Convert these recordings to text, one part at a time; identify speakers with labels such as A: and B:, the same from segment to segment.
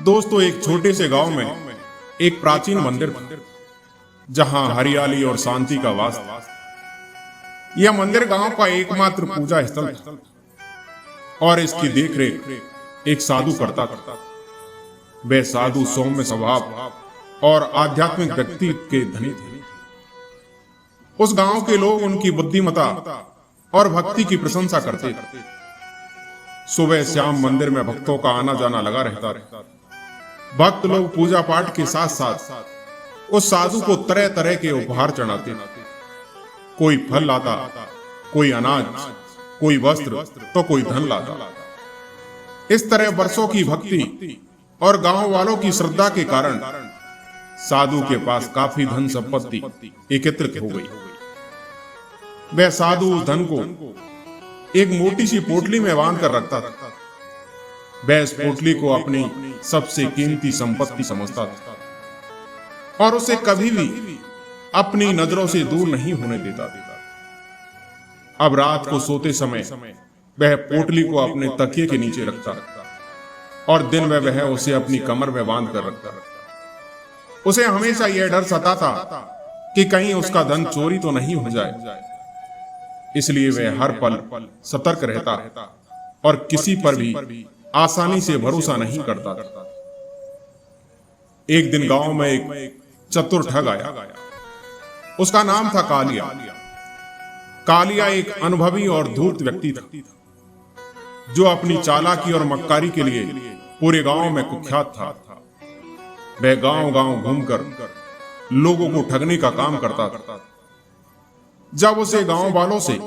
A: दोस्तों, एक छोटे से गांव में एक प्राचीन मंदिर था जहां हरियाली और शांति का वास था। यह मंदिर गांव का एकमात्र पूजा स्थल था और इसकी देखरेख एक साधु करता था। वह साधु सौम्य स्वभाव और आध्यात्मिक व्यक्ति के धनी थे। उस गांव के लोग उनकी बुद्धिमता और भक्ति की प्रशंसा करते थे। सुबह शाम मंदिर में भक्तों का आना जाना लगा रहता था। भक्त लोग पूजा पाठ के साथ साथ उस साधु को तरह तरह के उपहार चढ़ाते। कोई फल लाता, कोई अनाज, कोई वस्त्र तो कोई धन लाता। इस तरह वर्षों की भक्ति और गांव वालों की श्रद्धा के कारण साधु के पास काफी धन संपत्ति एकत्रित हो गई। वह साधु उस धन को एक मोटी सी पोटली में बांध कर रखता था। वह इस पोटली को अपनी सबसे कीमती संपत्ति समझता था और उसे कभी भी अपनी नजरों से दूर नहीं होने देता था। अब रात को सोते समय वह पोटली को अपने तकिए के नीचे रखता और दिन में वह उसे अपनी कमर में बांध कर रखता। उसे हमेशा यह डर सताता कि कहीं उसका धन चोरी तो नहीं हो जाए, इसलिए वह हर पल सतर्क रहता और किसी पर भी आसानी से भरोसा नहीं करता। एक दिन गांव में एक चतुर ठग आया। उसका नाम था कालिया। कालिया एक अनुभवी और धूर्त व्यक्ति था, जो अपनी चालाकी और मक्कारी के लिए पूरे गांव में कुख्यात था। वह गांव गांव घूमकर लोगों को ठगने का काम करता था। जब उसे गांव वालों से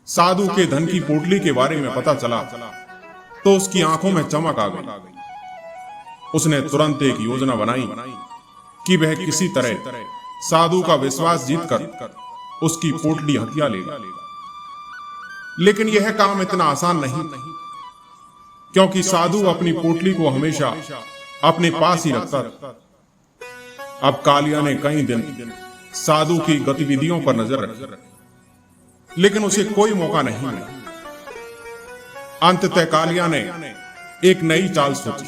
A: साधु के धन की पोटली के बारे में पता चला तो उसकी आंखों में चमक आ गई। उसने तुरंत एक योजना बनाई कि वह किसी तरह साधु का विश्वास जीतकर उसकी पोटली हथिया लेगा। लेकिन यह काम इतना आसान नहीं, क्योंकि साधु अपनी पोटली को हमेशा अपने पास ही रखता था। अब कालिया ने कई दिन साधु की गतिविधियों पर नजर रखी, लेकिन उसे कोई मौका नहीं मिला। अंततः कालिया ने एक नई चाल सोची।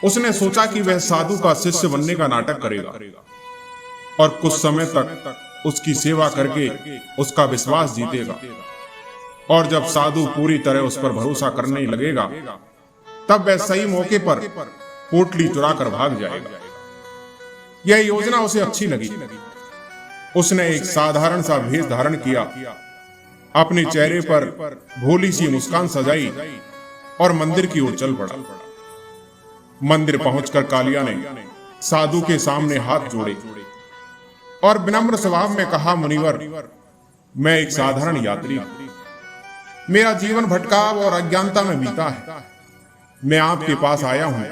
A: उसने सोचा कि वह साधु का शिष्य बनने का नाटक करेगा और कुछ समय तक उसकी सेवा करके उसका विश्वास जीतेगा। और जब साधु पूरी तरह उस पर भरोसा करने लगेगा, तब वह सही मौके पर पोटली चुरा कर भाग जाएगा। यह योजना उसे अच्छी लगी। उसने एक साधारण सा भेष धारण किया, अपने चेहरे पर भोली सी मुस्कान सजाई और मंदिर की ओर चल पड़ा। मंदिर पहुंचकर कालिया ने साधु के सामने हाथ जोड़े और विनम्र स्वभाव में कहा, मुनिवर, मैं एक साधारण यात्री हूं। मेरा जीवन भटकाव और अज्ञानता में बीता है। मैं आपके पास आया हूं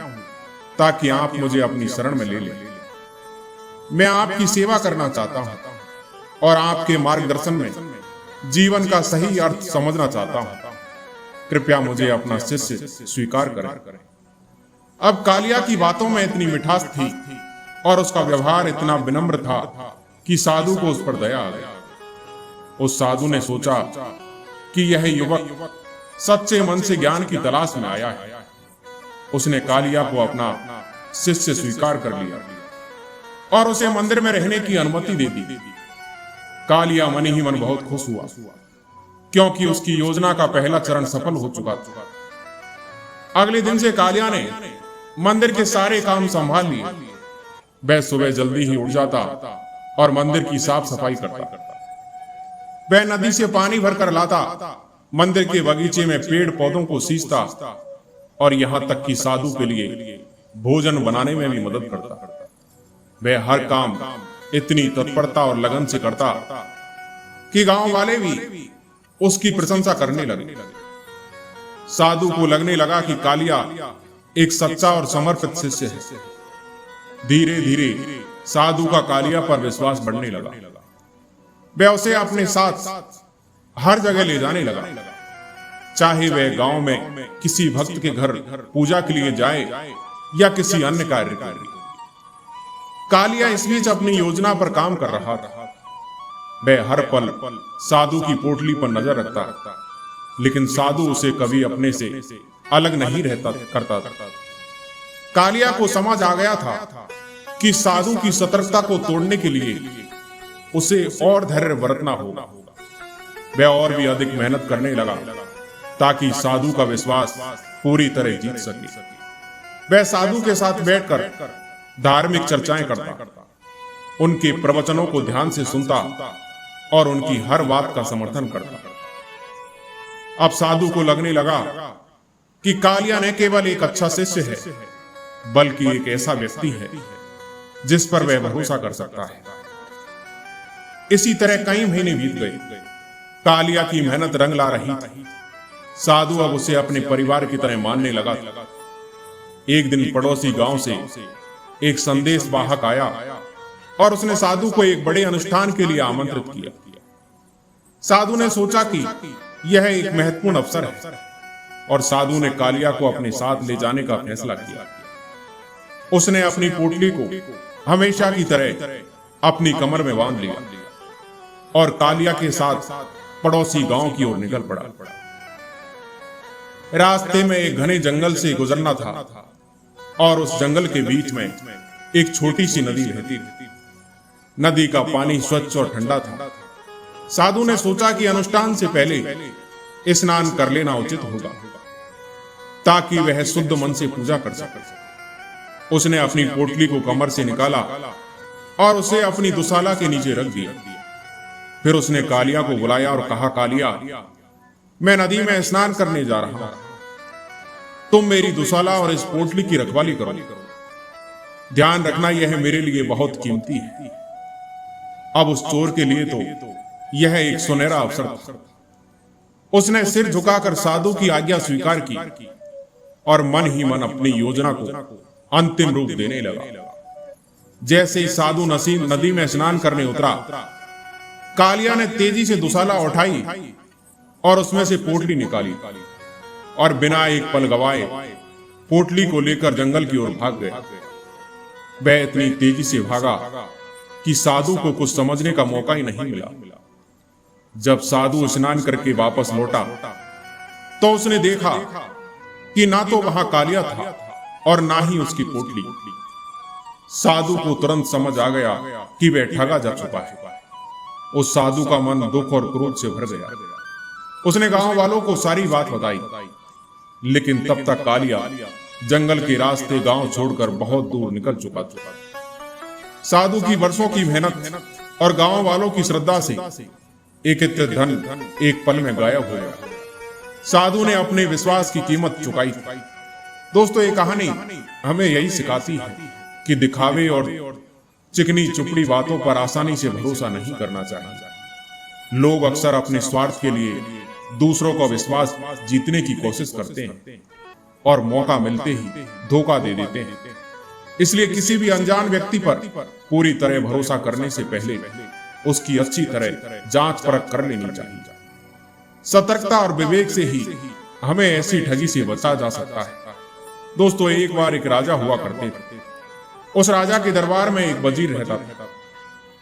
A: ताकि आप मुझे अपनी शरण में ले लें। मैं आपकी सेवा करना चाहता हूं और आपके मार्गदर्शन में जीवन का सही अर्थ समझना चाहता हूं। कृपया मुझे अपना शिष्य स्वीकार करें। अब कालिया की बातों में इतनी मिठास थी और उसका व्यवहार इतना विनम्र था कि साधु को उस पर दया आ गई। उस साधु ने सोचा कि यह युवक सच्चे मन से ज्ञान की तलाश में आया है। उसने कालिया को अपना शिष्य स्वीकार कर लिया और उसे मंदिर में रहने की अनुमति दे दी। कालिया मन ही मन बहुत खुश हुआ, क्योंकि उसकी योजना का पहला चरण सफल हो चुका था। अगले दिन से कालिया ने मंदिर के सारे काम संभाल लिए। वह सुबह जल्दी ही उठ जाता और मंदिर की साफ सफाई करता। वह नदी से पानी भरकर लाता, मंदिर के बगीचे में पेड़ पौधों को सींचता और यहां तक कि साधु के लिए भोजन बनाने में भी मदद करता। वह हर काम इतनी तत्परता और लगन से करता कि गांव वाले भी उसकी प्रशंसा करने लगे। साधु को लगने लगा कि कालिया एक सच्चा और समर्पित शिष्य है। धीरे धीरे साधु का कालिया पर विश्वास बढ़ने लगा। वह उसे अपने साथ हर जगह ले जाने लगा, चाहे वह गांव में किसी भक्त के घर पूजा के लिए जाए या किसी अन्य कार्य के लिए। कालिया इस बीच अपनी योजना पर काम कर रहा था। वह हर पल साधु की पोटली पर नजर रखता, लेकिन साधु उसे कभी अपने से अलग नहीं रहता करता था। कालिया को समझ आ गया था कि साधु की सतर्कता को तोड़ने के लिए उसे और धैर्य बरतना होगा। वह और भी अधिक मेहनत करने लगा ताकि साधु का विश्वास पूरी तरह जीत सके। वह साधु के साथ बैठकर धार्मिक चर्चाएं करता, उनके प्रवचनों को ध्यान से सुनता और उनकी हर बात का समर्थन करता। अब साधु को लगने लगा कि कालिया न केवल एक अच्छा शिष्य है, बल्कि एक ऐसा व्यक्ति है जिस पर वह भरोसा कर सकता है। इसी तरह कई महीने बीत गए। कालिया की मेहनत रंग ला रही थी। साधु अब उसे अपने परिवार की तरह मानने लगा था। एक दिन पड़ोसी गांव से एक संदेश वाहक आया और उसने साधु को एक बड़े अनुष्ठान के लिए आमंत्रित किया। साधु ने सोचा कि यह एक महत्वपूर्ण अवसर है और साधु ने कालिया को अपने साथ ले जाने का फैसला किया। उसने अपनी पोटली को हमेशा की तरह अपनी कमर में बांध लिया और कालिया के साथ पड़ोसी गांव की ओर निकल पड़ा। रास्ते में एक घने जंगल से गुजरना था और उस जंगल के बीच में एक छोटी सी नदी बहती थी। नदी का पानी स्वच्छ और ठंडा था। साधु ने सोचा कि अनुष्ठान से पहले स्नान कर लेना उचित होगा ताकि वह शुद्ध मन से पूजा कर सके। उसने अपनी पोटली को कमर से निकाला और उसे अपनी दुशाला के नीचे रख दिया। फिर उसने कालिया को बुलाया और कहा, कालिया, मैं नदी में स्नान करने जा रहा हूं। तुम मेरी दुशाला और इस पोटली की रखवाली करो। ध्यान रखना, यह मेरे लिए बहुत कीमती है। अब उस चोर के लिए तो यह एक सुनहरा अवसर था। उसने सिर झुकाकर साधु की आज्ञा स्वीकार की और मन ही मन अपनी योजना को अंतिम रूप देने लगा। जैसे ही साधु नदी में स्नान करने उतरा, कालिया ने तेजी से दुशाला उठाई और उसमें से पोटली निकाली और बिना एक पल गवाए पोटली को लेकर जंगल की ओर भाग गया। वह इतनी तेजी से भागा कि साधु को कुछ समझने का मौका ही नहीं मिला। जब साधु स्नान करके वापस लौटा तो उसने देखा कि ना तो वहां कालिया था और ना ही उसकी पोटली। साधु को तुरंत समझ आ गया कि वह ठगा जा चुका है। उस साधु का मन दुख और क्रोध से भर गया। उसने गांव वालों को सारी बात बताई, लेकिन तब तक कालिया जंगल के रास्ते गांव छोड़कर बहुत दूर निकल चुका था। साधु की वर्षों की मेहनत और गांव वालों की श्रद्धा से एकत्रित धन एक पल में गायब हो गया। साधु ने अपने विश्वास की कीमत चुकाई। दोस्तों, ये कहानी हमें यही सिखाती है कि दिखावे और चिकनी चुपड़ी बातों पर आसानी से भरोसा नहीं करना चाहिए। लोग अक्सर अपने स्वार्थ के लिए दूसरों का विश्वास जीतने की कोशिश करते हैं और मौका मिलते ही धोखा दे देते हैं। इसलिए किसी भी अनजान व्यक्ति पर पूरी तरह भरोसा करने से पहले उसकी अच्छी तरह जांच परख कर लेनी चाहिए। सतर्कता और विवेक से ही हमें ऐसी ठगी से बचा जा सकता है। दोस्तों, एक बार एक राजा हुआ करते थे। उस राजा के दरबार में एक वजीर रहता था।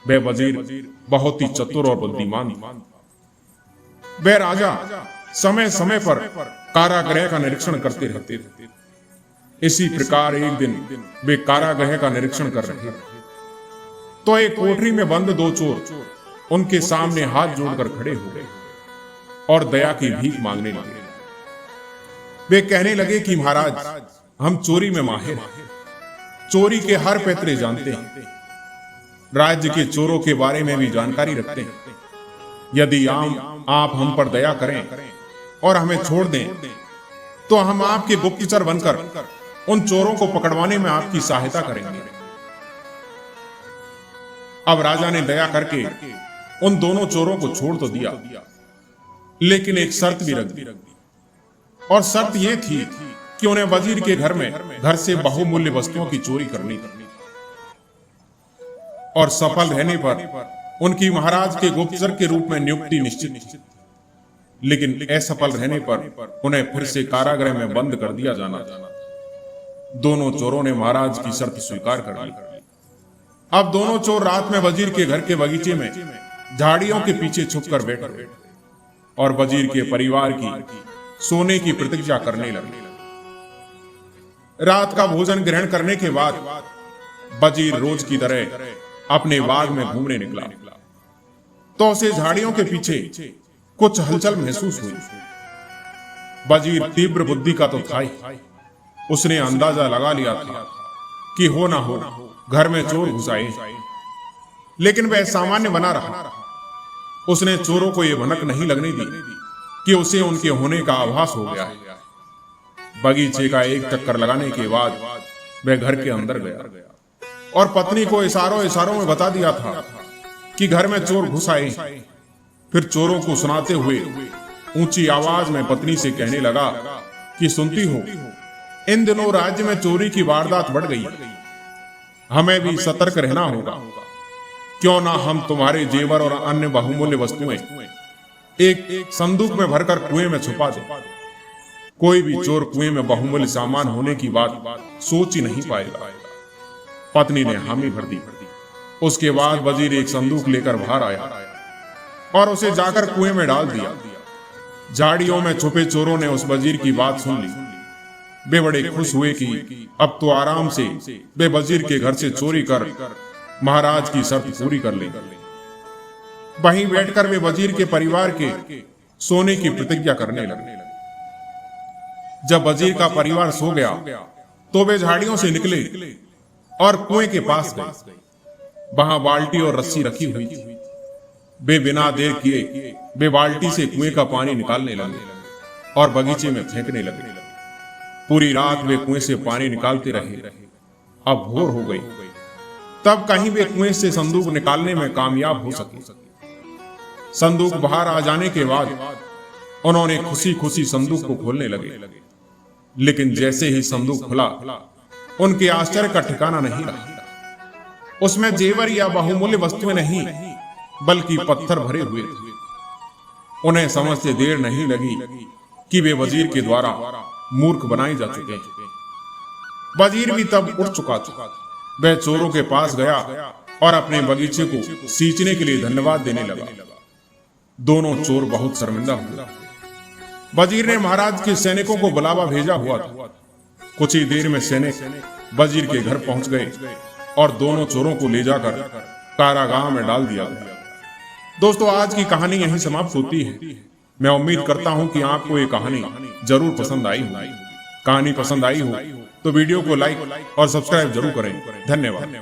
A: वह वजीर बहुत ही चतुर और बुद्धिमान था। वह राजा समय समय पर कारागृह का निरीक्षण करते रहते थे। इसी प्रकार एक दिन वे कारागृह का निरीक्षण कर रहे थे तो एक कोठरी में बंद दो चोर उनके सामने हाथ जोड़कर खड़े हो गए और दया की भीख मांगने लगे। वे कहने लगे कि महाराज, हम चोरी में माहिर हैं, चोरी के हर पैतरे जानते हैं, राज्य के चोरों के बारे में भी जानकारी रखते हैं। यदि आप हम पर दया करें और हमें छोड़ दें तो हम आपके गुप्तचर बनकर उन चोरों को पकड़वाने में आपकी सहायता करेंगे। अब राजा ने दया करके उन दोनों चोरों को छोड़ तो दिया, लेकिन एक शर्त भी रख दी। और शर्त यह थी कि उन्हें वजीर के घर से बहुमूल्य वस्तुओं की चोरी करनी थी और सफल रहने पर उनकी महाराज के गुप्तचर के रूप में नियुक्ति निश्चित थी। लेकिन असफल रहने पर उन्हें फिर से कारागृह में बंद कर दिया जाना था। दोनों चोरों ने महाराज की शर्त स्वीकार कर ली। अब दोनों चोर रात में वजीर के घर के बगीचे में झाड़ियों के पीछे छुपकर बैठे और वजीर के परिवार की सोने की प्रतीक्षा करने लगे। रात का भोजन ग्रहण करने के बाद वजीर रोज की तरह अपने बाग में घूमने निकला तो उसे झाड़ियों के पीछे कुछ हलचल महसूस हुई। वजीर तीव्र बुद्धि का तो था ही, उसने अंदाजा लगा लिया था कि हो ना हो घर में चोर घुस आए, लेकिन वह सामान्य बना रहा। उसने चोरों को यह भनक नहीं लगने दी कि उसे उनके होने का आभास हो गया है। बगीचे का एक चक्कर लगाने के बाद वह घर के अंदर गया और पत्नी को इशारों इशारों में बता दिया था कि घर में चोर घुस आए। फिर चोरों को सुनाते हुए ऊंची आवाज में पत्नी से कहने लगा कि सुनती हो, इन दिनों राज्य में चोरी की वारदात बढ़ गई, हमें भी सतर्क रहना होगा। क्यों ना हम तुम्हारे जेवर और अन्य बहुमूल्य वस्तुएं एक संदूक में भरकर कुएं में छुपा दें। कोई भी चोर कुएं में बहुमूल्य सामान होने की बात सोच ही नहीं पाएगा। पत्नी ने हामी भर दी। उसके बाद वजीर एक संदूक लेकर बाहर आया और उसे जाकर कुएं में डाल दिया। झाड़ियों में छुपे चोरों ने उस वजीर की बात सुन ली। वे बड़े खुश हुए कि अब तो आराम से वे वजीर के घर से चोरी कर महाराज की शर्त पूरी कर ले। वहीं बैठकर वे वजीर के परिवार के सोने की प्रतिज्ञा करने लगे। जब वजीर का परिवार सो गया तो वे झाड़ियों से निकले और कुएं के पास गए। वहां बाल्टी और रस्सी रखी हुई थी। वे बिना देर किए वे बाल्टी से कुएं का पानी निकालने लगे और बगीचे में फेंकने लगे। पूरी रात वे कुएं से पानी निकालते रहे। अब भोर हो गई, तब कहीं वे कुएं से संदूक निकालने में कामयाब हो सके। संदूक बाहर आ जाने के बाद उन्होंने खुशी खुशी संदूक को खोलने लगे, लेकिन जैसे ही संदूक खुला उनके आश्चर्य का ठिकाना नहीं रहा। उसमें जेवर या बहुमूल्य वस्तुएं नहीं बल्कि पत्थर भरे हुए थे। उन्हें समझते देर नहीं लगी कि वे वजीर के द्वारा मूर्ख बनाए जा चुके हैं। वजीर भी तब उठ चुका था। वह चोरों के पास गया और अपने बगीचे को सींचने के लिए धन्यवाद देने लगा। दोनों चोर बहुत शर्मिंदा हुए। वजीर ने महाराज के सैनिकों को बुलावा भेजा हुआ था। कुछ ही देर में सैनिक वजीर के घर पहुंच गए और दोनों चोरों को ले जाकर कारागाह में डाल दिया गया। दोस्तों, आज की कहानी यहीं समाप्त होती है। मैं उम्मीद करता हूं कि आपको ये कहानी जरूर पसंद आई होगी। कहानी पसंद आई हो तो वीडियो को लाइक और सब्सक्राइब जरूर करें। धन्यवाद।